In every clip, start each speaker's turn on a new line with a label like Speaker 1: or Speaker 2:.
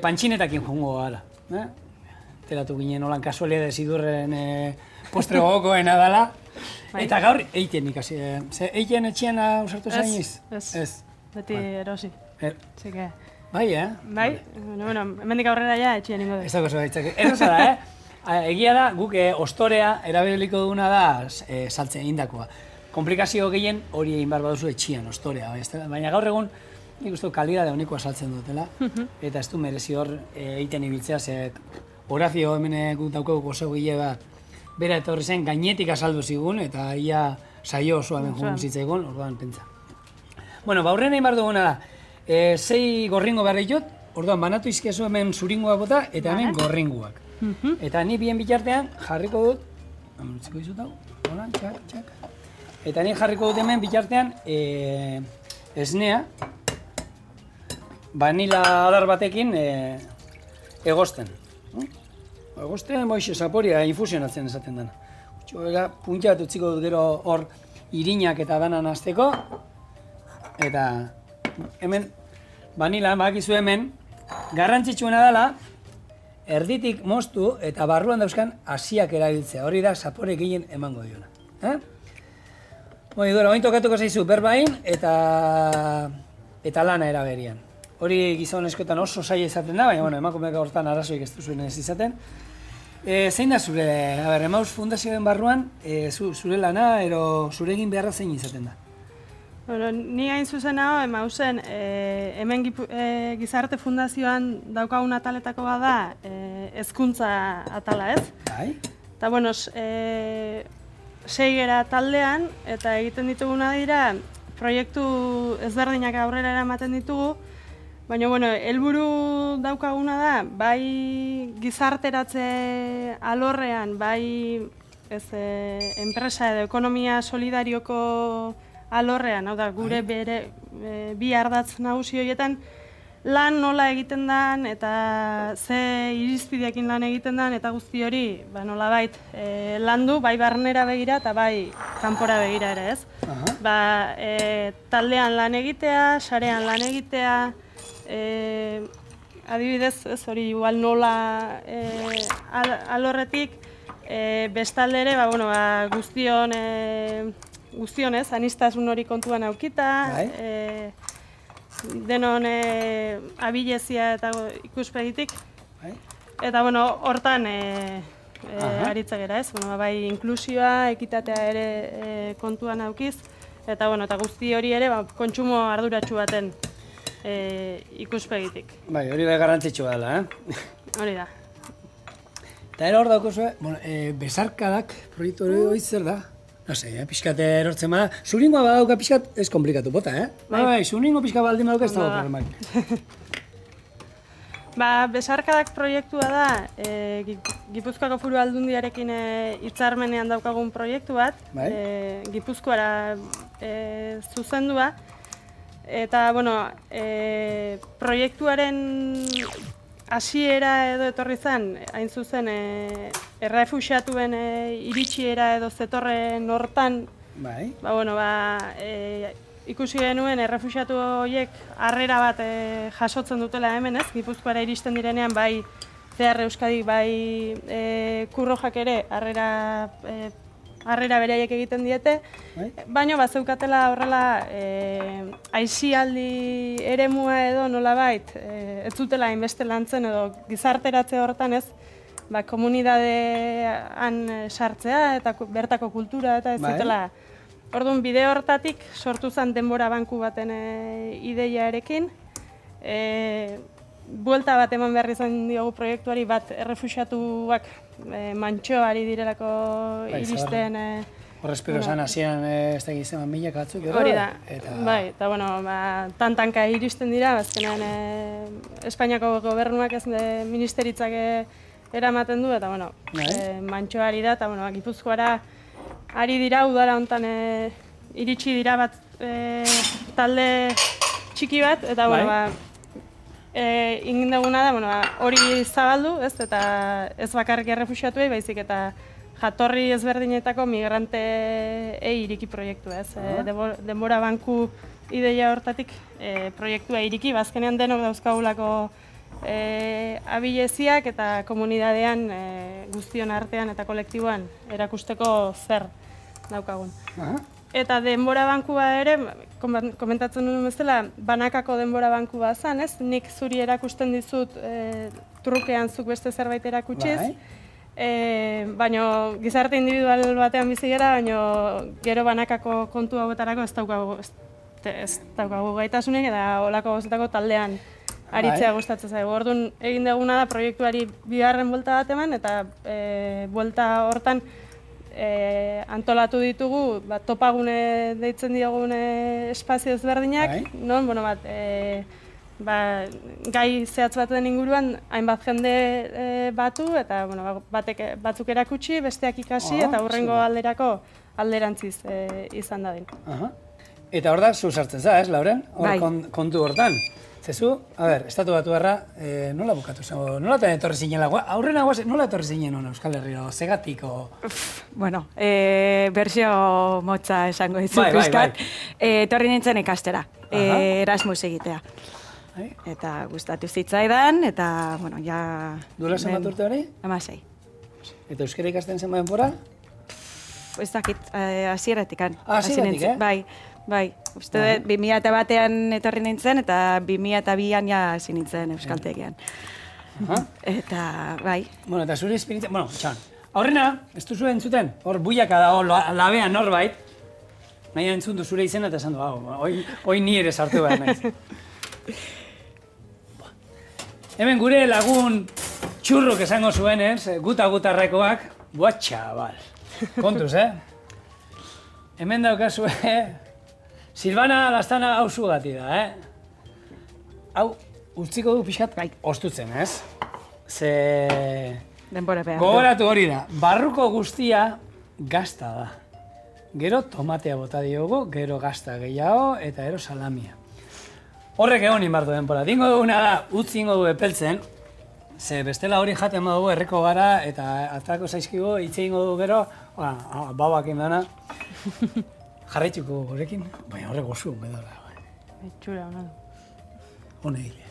Speaker 1: Pantxinetakin jongo gara. Teratu ginen holan kasualidades idurren postre gogokoena dela. Eta gaur eiten ikasi. Eiten etxean ausartu zainiz?
Speaker 2: Ez. Beti erosi.
Speaker 1: Bai,
Speaker 2: Bai, bueno, hemendik aurrera ja etxean ingo dut.
Speaker 1: Ez dago zebaitzak. Erraza da, Egia da, guk ostorea erabiliko duguna da saltzen indakoa. Komplikazio gehien hori egin behar baduzu etxian, ostorea. Baina gaur egun, nik uste kalidade honikoa saltzen dutela. Eta ez du merezi hor egiten ibiltzea, ze Horazio hemen guk daukagu gozo gile bat. Bera eta horri zen gainetik azaldu zigun, eta ia saio osoa hemen joan zitzaigun, orduan pentsa. Bueno, aurrena egin behar duguna da, 6 gorringo behar ditut, orduan banatu izkezu hemen zuringoak bota, eta hemen gorringoak. Eta ni bien bitartean jarriko dut, utziko dizut hau, holan, txak. Eta ni jarriko dut hemen bitartean esnea, vanila adar batekin egosten. Egosten, moixe, zaporia, infusionatzen esaten dena. Puntia bat utziko dut gero hor irinak eta danan azteko. Eta hemen, vanila, bakizu hemen, garrantzitsuena dela, erditik moztu eta barruan dauzkan hasiak erabiltzea. Hori da zapore gehien emango diona. Dora, oin tokatuko zaizu berbain eta lana eraberian. Hori gizonezkoetan oso zaila izaten da, baina emakumeak hortan arazoik ez duzuen ez izaten. Zein da zure, Emaus Fundazioaren barruan, zure lana, ero zure egin beharra zein izaten da?
Speaker 2: Ni hain zuzen hau, Emausen, hemen Gizarte Fundazioan daukagun ataletako bada hezkuntza atala, ez?
Speaker 1: Bai.
Speaker 2: Eta, bueno, 6 gera taldean, eta egiten dituguna dira, proiektu ezberdinak aurrera eramaten ditugu, baina, helburu daukaguna da, bai gizarteratze alorrean, bai enpresa edo ekonomia solidarioko alorrean, hau da, gure bi ardatz nagusi horietan, lan nola egiten den eta ze irizpideekin lan egiten den eta guzti hori nolabait landu, bai barnera begira eta bai kanpora begira ere, ez? Taldean lan egitea, sarean lan egitea, adibidez, ez hori igual nola alorretik, bestalde ere, guztion ez, anistasun hori kontuan aukita, denon abilezia eta ikuspegitik, eta hortan aritzak gara ez, bai inklusioa, ekitatea ere kontuan aukiz, eta guzti hori ere kontsumo arduratsu baten ikuspegitik.
Speaker 1: Bai, hori da garrantzitsua dela,
Speaker 2: Hori da.
Speaker 1: Eta hor daukazue, besarkadak proiektu hori zer da? No se, pixkat erortzen bada. Zuringoa badauka pixkat ez komplikatu bota, Bai, zuringo pixkat baldin badauka ez dago problemarik.
Speaker 2: Besarkadak proiektua da, Gipuzkoako Foru Aldundiarekin hitzarmenean daukagun proiektu bat, Gipuzkoara zuzendua, eta, proiektuaren hasiera edo etorri zen, hain zuzen, errefuxiatuen iritsiera edo zetorren hortan, ikusi genuen errefuxiatu horiek harrera bat jasotzen dutela hemen, ez? Gipuzkoara iristen direnean, bai CR Euskadi, bai Kurrojak ere harrera beraiek egiten diete, baina bazeukatela horrela aisialdi eremua edo nolabait ez zutela hainbeste lantzen edo gizarteratze horretan ez, komunidadean sartzea eta bertako kultura eta ez zutela. Orduan, bide horretatik sortu zen denbora banku baten ideiarekin, buelta bat eman behar izan diogu proiektuari bat errefuxiatuak mantxoari direlako iristen.
Speaker 1: Hor espero esan hasieran ez da gizema milak atzuk,
Speaker 2: hori da, bai, eta tantanka iristen dira, azkenean Espainiako gobernuak ez ministeritzak eramaten du, eta mantxoari da, eta Gipuzkoara ari dira, udara honetan iritsi dira bat talde txiki bat, eta egin duguna da, hori zabaldu, ez, eta ez bakarrik errefuxiatuei, baizik eta jatorri ezberdinetako migrantei iriki proiektua, ez. Denbora banku ideia hortatik proiektua iriki, bazkenean denok dauzkagulako abileziak eta komunidadean guztion artean eta kolektiboan erakusteko zer daukagun. Eta denbora bankua ere, komentatzen duen bezala, banakako denbora bankua zen, ez? Nik zuri erakusten dizut trukean zuk beste zerbait erakutsiz, baina gizarte individual batean bizi gara, baina gero banakako kontu hauetarako ez daukagu gaitasunik eta olako gauzetako taldean aritzea gustatzen zaigu. Orduan egin duguna da proiektuari bigarren buelta bat eman eta buelta hortan antolatu ditugu topagune deitzen diogun espazio ezberdinak, non gai zehatz baten inguruan hainbat jende batu eta batzuk erakutsi, besteak ikasi eta hurrengo alderako alderantziz izan dadin.
Speaker 1: Eta hor da, zu sartzen za, ez, Lauren? Hor kontu hortan. Zezu, Estatu Batuarra nola bukatu zen, nola etorri zinen lagoa? Aurrena guaz, nola etorri zinen hona Euskal Herrira, zegatik o...
Speaker 3: Bueno, bersio motza esango dizu pizkat. Etorri nintzen ikastera, Erasmus egitea. Eta gustatu zitzaidan, eta, bueno, ja...
Speaker 1: Duela zenbat urte hori?
Speaker 3: 16.
Speaker 1: Eta euskara ikasten zen denbora?
Speaker 3: Ez dakit, hasieratik.
Speaker 1: Hasieratik,
Speaker 3: Bai, uste dut 2001an etorri nintzen eta 2002an ja hasi nintzen euskaltegian. Eta, bai.
Speaker 1: Bueno, eta zure esperientzia, txan, aurrena, ez duzu entzuten, hor buiaka dago labean norbait, nahi entzun du zure izena eta esan du, hoi ni ere sartu behar naiz. Hemen gure lagun txurruk esango zuen, guta-gutarrekoak, buah, txabal, kontuz, Hemen daukazue, Silvana Lastana hauzu gati da, Hau, utziko du pixkat ostutzen, ez? Ze...
Speaker 3: Denbora behar du.
Speaker 1: Gogoratu hori da, barruko guztia gazta da. Gero tomatea bota diogu, gero gazta gehiago eta gero salamia. Horrek egon inbartu denbora. Dingo duguna da, utzi ingo du epeltzen, ze bestela hori jaten badugu erreko gara eta atrako zaizkigu, hitze ingo du gero, babak indana. Jarraituko horrekin, baina horrek gozu, bedala.
Speaker 2: Itxura, hona.
Speaker 1: Hone hile.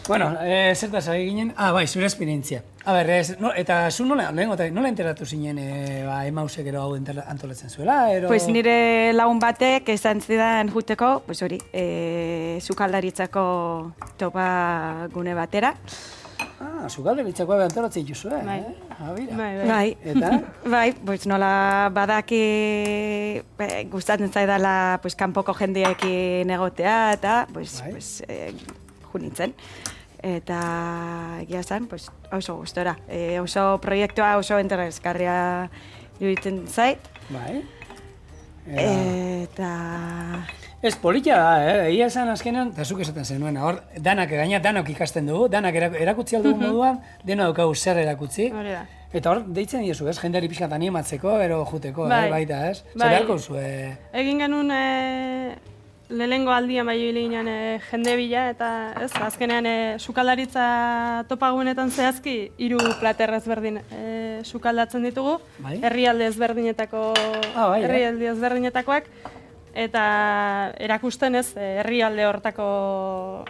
Speaker 1: Bueno, zertaz ari ginen? Bai, zure esperientzia. Eta zu nola enteratu zinen Emausek gero hau antolatzen zuela?
Speaker 3: Pues nire lagun batek esan zidan juteko, pues hori, sukaldaritzako topa gune batera.
Speaker 1: Sukaldaritzakoa antolatzen duzu,
Speaker 3: Bai.
Speaker 1: Eta?
Speaker 3: Bai, pues nola badaki gustatzen zaidala kanpoko jendeekin egotea eta junitzen. Eta egia zen, oso gustora. Oso proiektua oso interesgarria iruditzen zait.
Speaker 1: Bai.
Speaker 3: Eta...
Speaker 1: Ez politia da, egia esan azkenean, eta zuk esaten zenuen, hor, danok ikasten dugu, danak erakutsi aldugu moduan, dena daukagu zer erakutsi.
Speaker 2: Hori da.
Speaker 1: Eta hor, deitzen diozu, ez, jendeari pixkat animatzeko, ero juteko, baita, ez?
Speaker 2: Bai.
Speaker 1: Zer beharko zue?
Speaker 2: Egin genuen lehenengo aldian bai ginen jende bila, eta ez, azkenean sukaldaritza topagunetan zehazki 3 plater ezberdin sukaldatzen ditugu, herrialde ezberdinetakoak, eta erakusten ez, herrialde hortako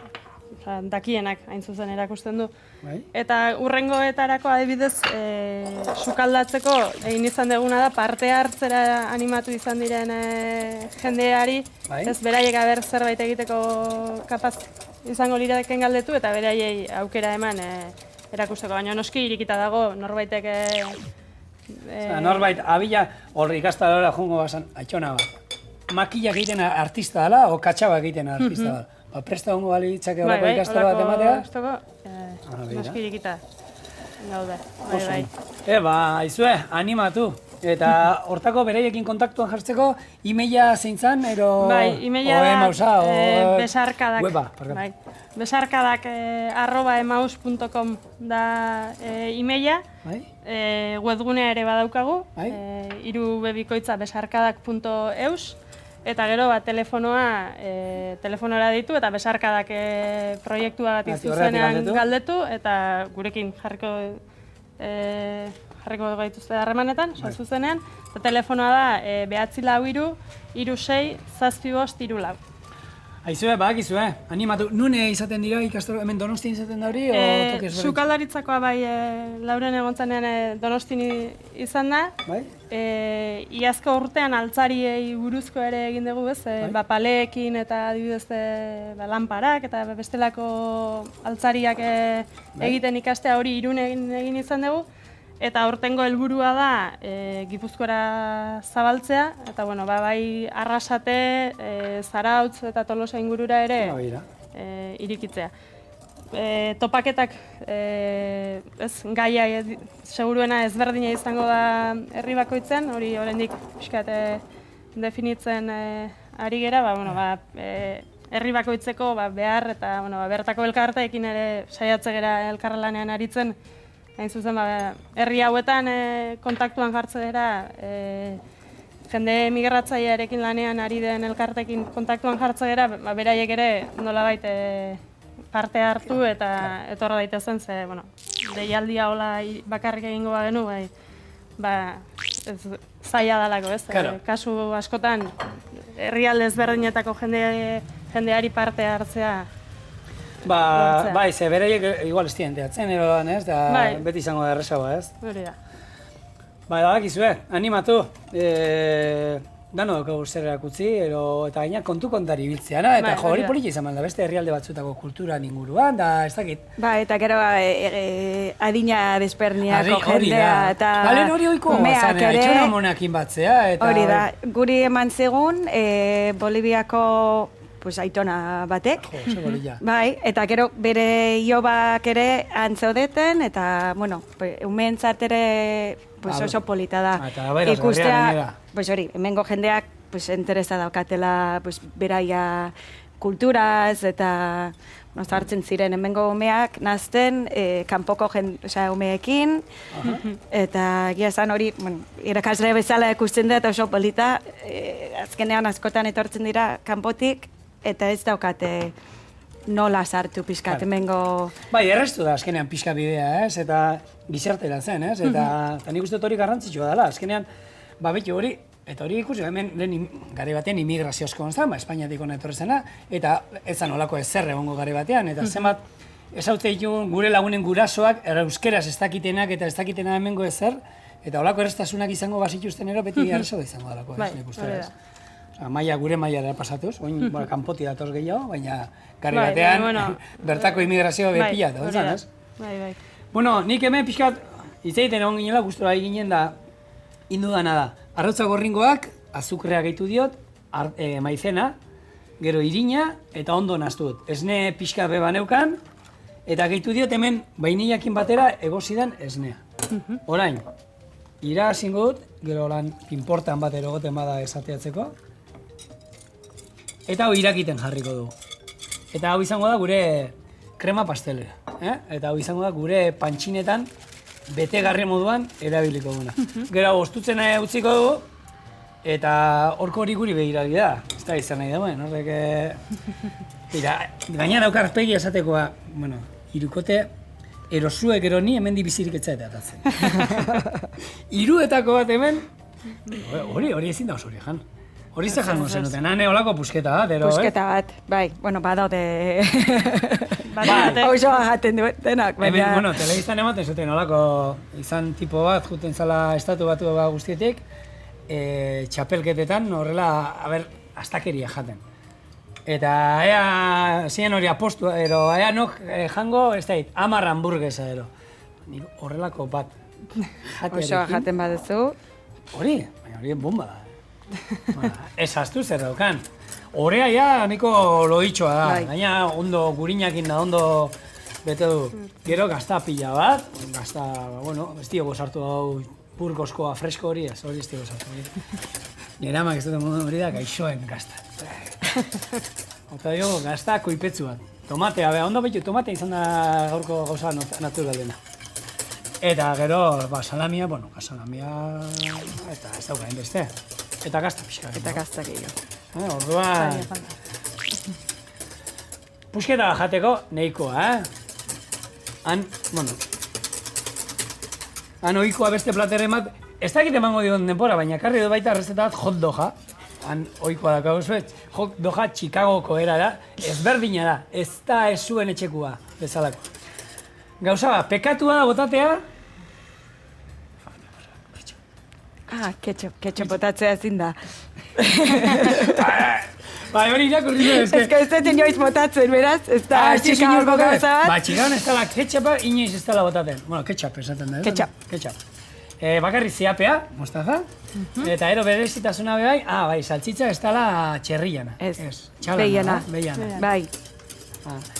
Speaker 2: dakienak hain zuzen erakusten du. Eta hurrengoetarako adibidez sukaldatzeko egin izan duguna da parte hartzera animatu izan diren jendeari, ez beraiek aber zerbait egiteko kapaz izango lirateken galdetu eta beraiei aukera eman erakusteko, baina noski irikita dago norbaitek
Speaker 1: norbait abila hor ikastadora joango bazan aitxona bat. Makilla egiten artista dela o katxaba egiten artista dela. Presta hongo balitzake horako ikastaro bat ematea?
Speaker 2: Noski irikita gaude.
Speaker 1: Aizue, animatu. Eta hortako bereiekin kontaktuan jartzeko, e-maila zein zan, ero...
Speaker 2: Bai, e-maila da besarkadak.
Speaker 1: Weba,
Speaker 2: besarkadak @emaus.com da e-maila. Webgunea ere badaukagu, irubebikoitza besarkadak.eus. Eta gero telefonora ditu eta besarkadak proiektuagatik zuzenean galdetu eta gurekin jarriko gaituzte harremanetan, zuzenean. Eta telefonoa da 943 36 75 34.
Speaker 1: Aizue, badakizue, animatu. Nune izaten dira ikastaro, hemen Donostin izaten da hori, o toki ezberdin?
Speaker 2: Sukaldaritzakoa bai, Lauren egontzanean Donostin izan da.
Speaker 1: Bai?
Speaker 2: Iazko urtean altzariei buruzko ere egin dugu, ez? Paleekin eta adibidez lanparak eta bestelako altzariak egiten ikastea hori Irun egin izan dugu. Eta aurtengo helburua da Gipuzkoara zabaltzea, eta bueno, bai Arrasate, Zarautz eta Tolosa ingurura ere irikitzea. Topaketak, gaia seguruena ezberdina izango da herri bakoitzen, hori oraindik pixkat definitzen ari gera, herri bakoitzeko behar eta bertako elkarteekin ere saiatze gera elkarlanean aritzen. Hain zuzen, herri hauetan kontaktuan jartze dira, jende migratzailearekin lanean ari den elkartekin kontaktuan jartze dira, beraiek ere nolabait parte hartu eta etorra daitezen, ze, deialdia hola bakarrik egingo bagenu, zaila dalako, ez? Kasu askotan, herrialde ezberdinetako jendeari parte hartzea.
Speaker 1: Bai, ze beraiek igual ez dienteatzen eroan, ez? Beti izango da errezagoa, ez?
Speaker 2: Hori da.
Speaker 1: Badakizue, animatu. Dano dugu zer erakutzi, eta gaina kontu kontari ibiltzea, eta hori politia izan da, beste herrialde batzutako kulturan inguruan, da ez dakit.
Speaker 3: Eta gero adina desperniako jendea, eta
Speaker 1: hori oiko gozan, etxona monakin batzea, eta...
Speaker 3: Hori da, guri eman zegun, Boliviako aitona batek. Bai, eta gero bere ilobak ere antzaudeten, eta, umeentzat ere oso polita da. Ikustea, hori, hemengo jendeak interesa daukatela beraia kulturaz, eta hartzen ziren hemengo umeak nazten, kanpoko umeekin, eta egia esan hori, irakasle bezala ikusten da, eta oso polita, azkenean askotan etortzen dira kanpotik, eta ez daukate nola sartu pixkat, hemengo...
Speaker 1: Bai, errestu da azkenean pixka bidea, ez? Eta gizartera zen, ez? Eta nik uste hori garrantzitsua dela, azkenean, beti hori, eta hori ikusi, hemen lehen gari batean imigrazio asko gonzan, Espainiatik hona etorrezena, eta ez zan olako ezer egongo gari batean, eta zenbat, ezautze ditugun gure lagunen gurasoak, euskeraz ez dakitenak eta ez dakitena hemengo ezer, eta olako errestasunak izango bazituzten ero, beti errezo da izango dalako, ez? Nik uste da. Gure mailara pasatuz, oin kanpoti datoz gehiago, baina gari batean bertako imigrazio bepila da, ez?
Speaker 2: Bai.
Speaker 1: Bueno, nik hemen pixkat, itzaiten egon ginela, gustora ginen da, indudana da. Arrautza gorringoak, azukrea gehitu diot, maizena, gero irina, eta ondo naztu dut. Esne pixka beba neukan, eta gehitu diot hemen bainiakin batera egozidan esnea. Orain, ira hasingo dut, gero lan pinportan bat erogoten bada esateatzeko, eta hau irakiten jarriko dugu. Eta hau izango da gure krema pastelera. Eta hau izango da gure pantxinetan betegarri moduan erabiliko duguna. Gero hau ostutzen utziko dugu, eta horko hori guri begirari da. Ez da izan nahi dagoen, horrek... Gaina daukar arpegi esatekoa, hirukote, erosuek ero ni hemen bizirik etzaetea atatzen. Hiruetako bat hemen, hori ezin da oso hori jan. Hori ze jango zenuten, hane holako pusketa bat, ero,
Speaker 3: Pusketa bat, bai, badaude... Oso jaten duetenak, baina...
Speaker 1: Hemen, telebiztan ematen zuten holako izan tipo bat, juten zala estatu batu guztietik, txapelketetan, horrela, astakeria jaten. Eta ea, ziren hori apostu, ero, ea nok jango, ez da, 10 hamburguesa, ero. Horrelako bat jatearekin.
Speaker 3: Oso jaten baduzu.
Speaker 1: Hori bomba da. Ez haztu zer daukan. Horea ja niko loditxoa da. Gaina ondo gurinakin da, ondo bete du. Gero gazta pila bat, gazta, ez diogo sartu hau purkoskoa, fresko hori ez, hori ez diogo sartu. Nera amak ez duten modu hori da, gaixoen gazta. Eta diogo, gazta koipetzu bat. Tomatea, ondo betu, tomatea izan da gaurko gauza naturalena. Eta gero, salamia, salamia, eta ez dauka beste. Eta gazta pixka.
Speaker 3: Eta gazta gehiago.
Speaker 1: Orduan... Pusketa jateko nahikoa, Han ohikoa beste platerren bat, ez dakit emango dion denpora, baina karri dut baita errezeta bat hot doga. han oikoa dakauzu, doja Chicagoko era da, ezberdina da, ez da ez zuen etxekua bezalako. Gauza bat, pekatua da botatea,
Speaker 3: ketchup botatzea ezin da.
Speaker 1: Bai, hori irakurri du,
Speaker 3: Ez que ez dut inoiz botatzen, beraz, ez da Chicagoko gauza bat.
Speaker 1: Ba, Chicagon ez dela ketchupa, inoiz ez dela botaten. Bueno, ketchup esaten da. Ketchup. Bakarri ziapea, mostaza, eta ero berezitasuna bai, bai, saltzitza ez dela txerriana.
Speaker 3: Ez,
Speaker 1: Beiana.
Speaker 3: Bai.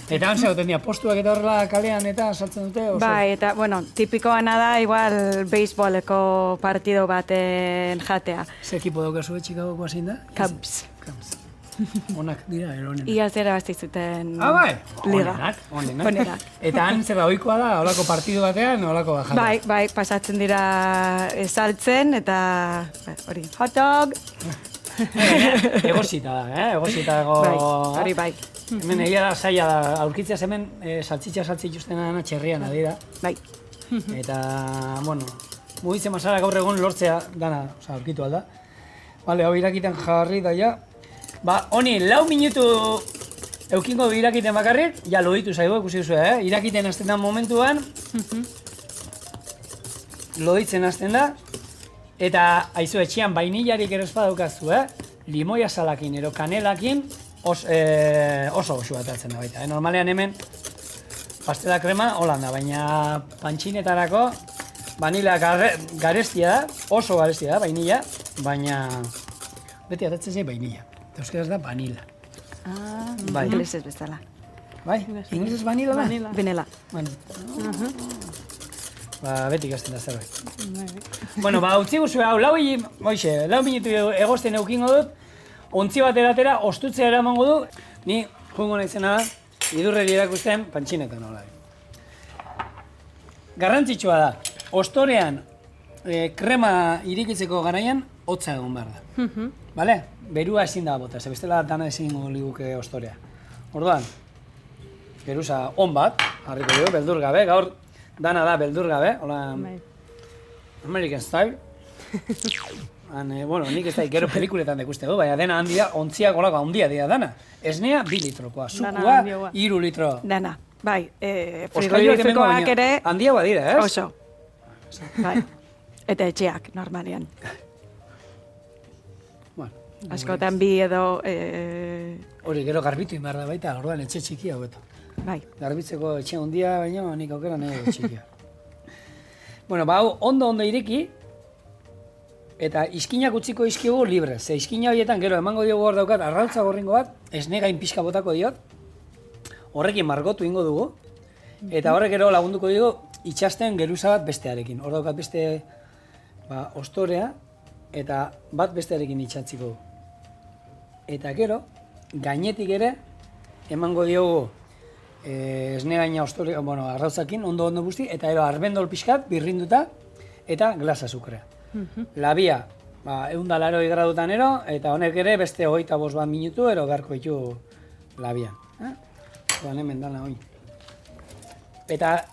Speaker 1: Eta han zegoten dira, postuak eta horrela kalean eta saltzen dute?
Speaker 3: Bai, eta, bueno, tipikoana da, igual, beisboleko partido baten jatea.
Speaker 1: Ze ekipo daukazu Chicagoko zein da?
Speaker 3: Cubs.
Speaker 1: Onak dira, eronenak.
Speaker 3: Iaz erabazti zuten
Speaker 1: bai?
Speaker 3: liga.
Speaker 1: Onenak. Eta han zer ohikoa da, holako partidu batean, holako bajada.
Speaker 3: Bai, pasatzen dira saltzen, eta hori, hot dog.
Speaker 1: Egosita da, egosita dago.
Speaker 3: Hori bai.
Speaker 1: Hemen egia da, zaila da, aurkitzeaz hemen saltzitza saltzituzten dana txerrian adira.
Speaker 3: Bai.
Speaker 1: Eta, bueno, mugitzen masara gaur egun lortzea dana, aurkitu alda. Bale, hau irakiten jarri da ja. Ba, honi, 4 minutu eukingo irakiten bakarrik, ja loditu zaigu, ikusi duzu, irakiten hasten da momentuan, loditzen hasten da, eta aizu etxean bainilarik ere espadaukazu, limoia salakin, ero kanelakin, oso goxu bat hartzen da baita. Normalean hemen, pastela krema holanda, baina pantxinetarako vanila garestia da, oso garestia da, vainilla, baina beti atatzen zei vainilla. Eta euskaraz da vanila.
Speaker 3: Inglesez bezala.
Speaker 1: Bai? Inglesez vanila da?
Speaker 3: Vanilla.
Speaker 1: Ba, beti ikasten da zerbait. Bueno, ba, utzi guzue hau, 4 minutu egosten eukingo dut, ontzi bat eratera, ostutzea eramango du, ni jungo naizena da, idurreri erakusten pantxinetan hola. Garrantzitsua da, ostorean krema irikitzeko garaian, hotza egon behar da. Bale? Berua ezin da bota, ze bestela dana ezin liguke ostorea. Orduan, geruza on bat, harriko dugu, beldur gabe, gaur dana da beldur gabe, hola American Style. Bueno, nik ez da gero pelikuletan dekuste du, baina dena handia, ontziak olako handia dira dana. Esnea 2 litrokoa, sukua 3 litro.
Speaker 3: Dana, bai, frigorifikoak ere...
Speaker 1: Handiagoa dira, ez?
Speaker 3: Oso. Bai, eta etxeak, normalean. Askotan bi edo...
Speaker 1: Hori, gero garbitu inbar da baita, orduan etxe txikia hobeto.
Speaker 3: Bai.
Speaker 1: Garbitzeko etxe handia, baina nik aukera nahi txikia. Bueno, ba, ondo ireki, eta iskinak utziko izkigu libre. Ze iskina horietan gero emango diogu hor daukat, arrautza gorringo bat, esne gain pixka botako diot, horrekin margotu ingo dugu, eta horrek gero lagunduko dugu itxasten geruza bat bestearekin. Hor daukat beste ostorea, eta bat bestearekin itxatziko du. Eta gero, gainetik ere, emango diogu esne gaina ostorea, bueno, arrautzakin, ondo guzti, eta ero arbendol pixkat, birrinduta, eta glasa azukrea. Labia, 180 gradutan ero, eta honek ere beste 25 minutu ero beharko ditu labian. Oan hemen dana hoi. Eta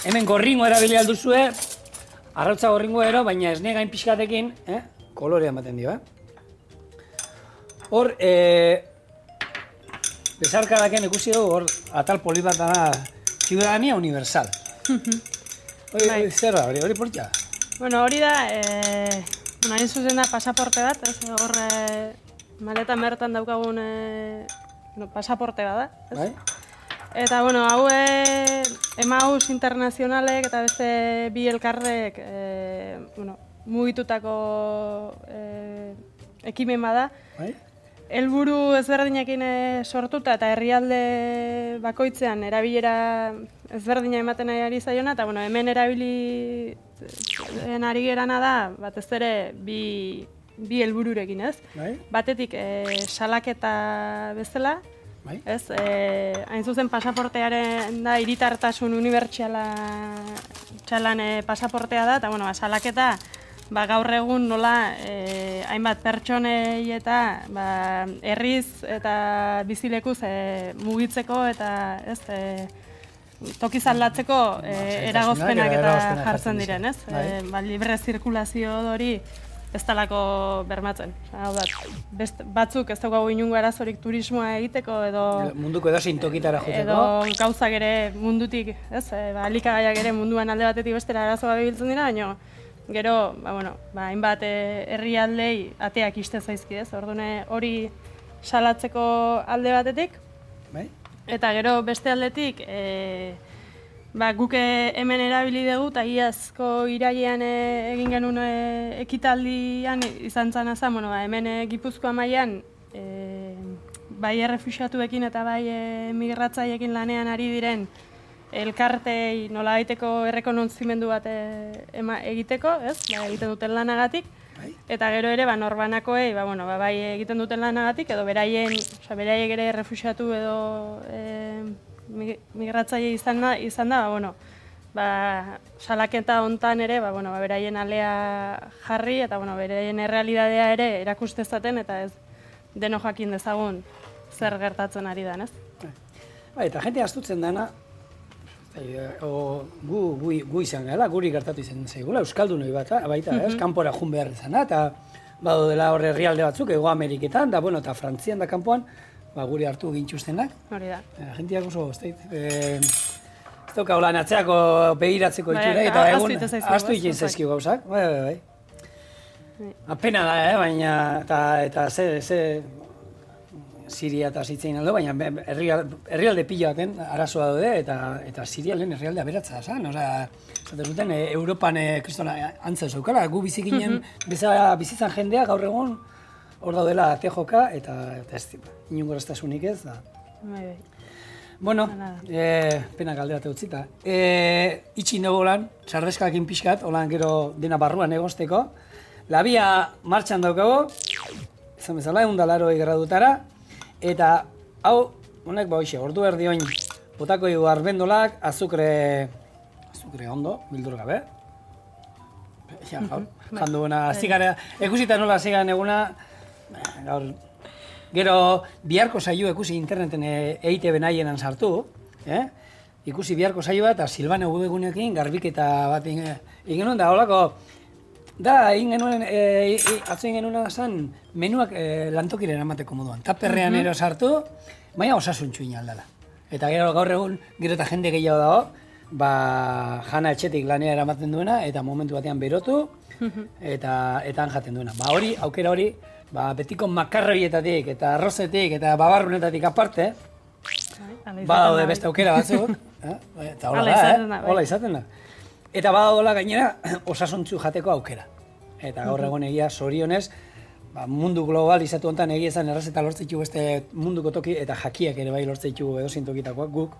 Speaker 1: hemen gorringo erabili alduzue, arrautza gorringo ero, baina esne gain pixkatekin, kolorea ematen dio, Hor, besarkadaken ikusi dugu, hor, atal poli bat da, ciudadania universal. Hori zer da, hori portia?
Speaker 2: Bueno, hori da, hain zuzen da pasaporte bat, hor maletan bertan daukagun pasaporte bat da.
Speaker 1: Bai?
Speaker 2: Eta, bueno, hau emaus internazionalek eta beste bi elkarrek mugitutako ekimen bada.
Speaker 1: Bai?
Speaker 2: Helburu ezberdinekin sortuta eta herrialde bakoitzean erabilera ezberdina ematen ari zaiona, eta hemen erabili ari gerana da, batez ere bi helbururekin, ez?
Speaker 1: Bai?
Speaker 2: Batetik salaketa bezala, ez? Hain zuzen pasaportearen da hiritartasun unibertsalan pasaportea da, eta salaketa gaur egun nola hainbat pertsonei eta herriz eta bizilekuz mugitzeko eta tokiz aldatzeko eragozpenak eta jartzen diren, ez? Libre zirkulazio hori ez talako bermatzen. Hau da, batzuk ez daukagu inungo arazorik turismoa egiteko edo...
Speaker 1: Munduko edozein tokitara jotzeko.
Speaker 2: Edo gauzak ere mundutik, ez? Elikagaiak ere munduan alde batetik bestera arazo gabe biltzen dira, baina gero, hainbat herrialdei ateak iste zaizki, ez? Orduan hori salatzeko alde batetik.
Speaker 1: Bai?
Speaker 2: Eta gero beste aldetik, guk hemen erabili dugu, eta iazko irailean egin genuen ekitaldian izan zen azan, hemen Gipuzkoa mailan bai errefuxiatuekin eta bai migratzaiekin lanean ari diren elkartei nola daiteko errekonozzimendu bat egiteko, ez? Egiten duten lanagatik. Eta gero ere, norbanakoei, bai egiten duten lanagatik, edo beraiek ere errefuxiatu edo migratzaile izan da, salaketa hontan ere, beraien alea jarri, eta beraien errealidadea ere erakustezaten, eta ez deno jakin dezagun zer gertatzen ari den, ez?
Speaker 1: Eta jente astutzen dena, gu izan gala, guri gertatu izan zaigula, Euskaldunoi baita, ez? Kanpora jun behar izan, eta badu dela horre herrialde batzuk, Hego Ameriketan, eta Frantzian da kanpoan, guri hartu gintxustenak.
Speaker 2: Hori da.
Speaker 1: Jentiak oso, ez dauka holan atzeako begiratzeko itura, eta egun astu egin zaizkio gauzak. Bai. Apena da, baina, eta ze Siria eta zitzein aldo, baina herrialde pila baten arazoa daude, eta Siria lehen herrialde aberatza zan. Zaten zuten, Europan kristona antza zaukala, gu bizikinen bizitzan jendea gaur egun hor daudela tejoka, eta ez inungo erraztasunik ez da. Bueno, pena galde bat utzita. Itxin dugu lan, sardeskakin pixkat, holan gero dena barruan egozteko. Labia martxan daukago, izan bezala, 180 gradutara, eta hau, honek ordu erdi oin, botako dugu arbendolak, azukre ondo, bildur gabe. Jandu guna, ekusita nola zigan eguna, gero biharko saio ikusi interneten EITB nahienan sartu, ikusi biharko saioa eta Silvane webgunekin garbiketa bat egin nuen, da holako, atzo egin genuen zen menuak lantokiren emateko moduan. Taperrean ero sartu, baina osasuntxu inaldala. Eta gero gaur egun, gero eta jende gehiago dago, jana etxetik lanera eramaten duena, eta momentu batean berotu, eta han jaten duena. Hori, aukera hori, betiko makarroietatik eta arrozetik eta babarrunetatik aparte, badaude beste aukera batzuk, eta hola izaten da. Eta badaudela gainera osasuntzu jateko aukera. Eta gaur egon egia zorionez, mundu globalizatu honetan egia ezan errazeta lortzen ditugu beste munduko toki eta jakiak ere bai lortzen ditugu edozein tokitakoak guk.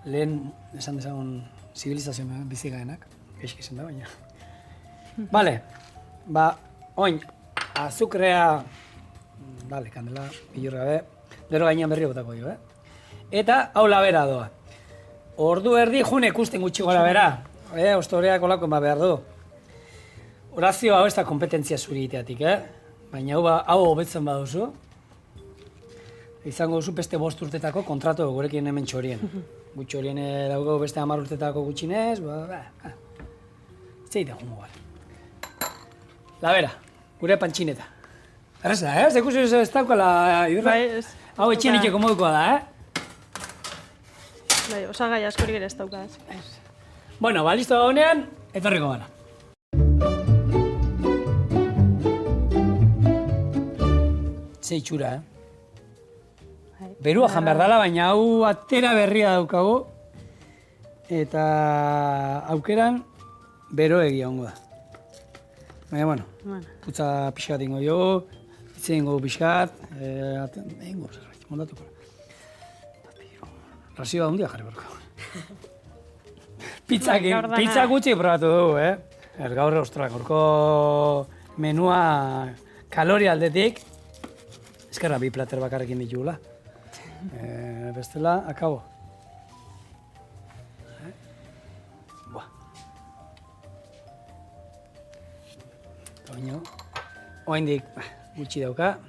Speaker 1: Lehen esan dezagun zibilizazioa bizigaenak, gaizki zen da baina. Bale, oin, azukrea, kandela, bilur gabe, gero gainean berri botako dio, Eta hau labera doa. Ordu erdi june ikusten gutxi gora bera, ostoreak olako behar du. Horazio hau ez da kompetentzia zuri iteatik, baina hau hobetzen baduzu, izango duzu beste 5 urtetako kontratu gurekin hemen txorien. Txorien dago beste 10 urtetako gutxinez, zeite jungo gara. Labera, gure pantxineta. Erreza, zekusi ez daukala idurra? Hau etxien itxeko modukoa da,
Speaker 2: Bai, osagai askorik ere ez dauka.
Speaker 1: Bueno, listo honean, etorriko gara. Ze itxura, Berua jan behar dela, baina hau atera berria daukagu. Eta aukeran, bero egia hongo da. Baina, bueno, putza pixkat ingo jo, itzen ingo pixkat, ingo, zerbait, mondatuko. Razioa hundia jarri berko. Pizza gutxi probatu dugu, gaur ostrak, gorko menua kaloria aldetik, eskerra 2 plater bakarrekin ditugula. Bestela, akabo. Baina, oaindik gutxi dauka.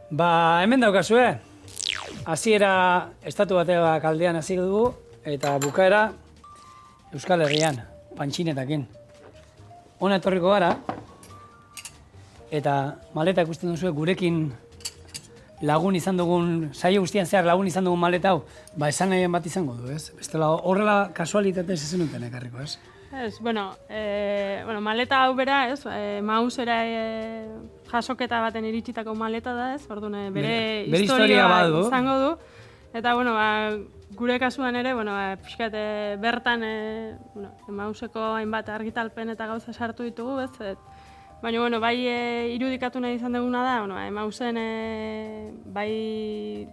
Speaker 1: Hemen daukazue, hasiera estatu bateak aldean hasi dugu, eta bukaera Euskal Herrian. pantxinetakin. Hona etorriko gara, eta maleta ikusten duzu gurekin lagun izan dugun, saio guztian zehar lagun izan dugun maleta hau, esan nahien bat izango du, ez? Bestela horrela kasualitatez ezen duten ekarriko, ez?
Speaker 2: Ez, maleta hau bera, ez, mausera jasoketa baten iritsitako maleta da, ez, orduan bere historia izango du. Eta, gure kasuan ere, pixkat bertan mauseko hainbat argitalpen eta gauza sartu ditugu, ez, baina, bai irudikatu nahi izan duguna da, mausen bai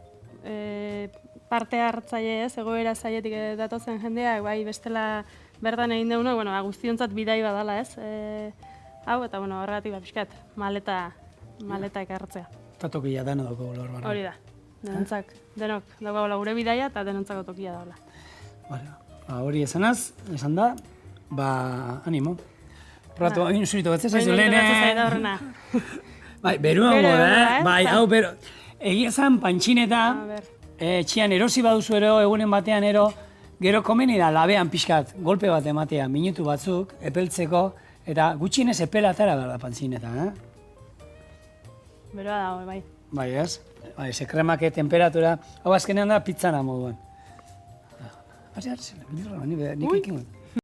Speaker 2: parte hartzaile ez, egoera zailetik datozen jendeak, bai bestela bertan egin duguna, guztiontzat bidai badala ez, hau, eta horregatik pixkat maleta ekartzea.
Speaker 1: Eta tokia deno dago lor barra.
Speaker 2: Hori da, denok dago gure bidaia eta denontzako tokia dagoela.
Speaker 1: Hori esan da, animo. Probatu, hain zuritu batzez, ez du lehene... Bai, beruango da, bai, hau, pero... Egia zan, pantxineta, txian erosi baduzu ero, egunen batean ero, gero komeni da labean pixkat, golpe bat ematea, minutu batzuk, epeltzeko, eta gutxienez epela atara behar da pantxineta,
Speaker 2: Beroa dago, bai.
Speaker 1: Bai, ez? Bai, ze kremake, temperatura, hau azkenean da pizzana moduan. Nik ekin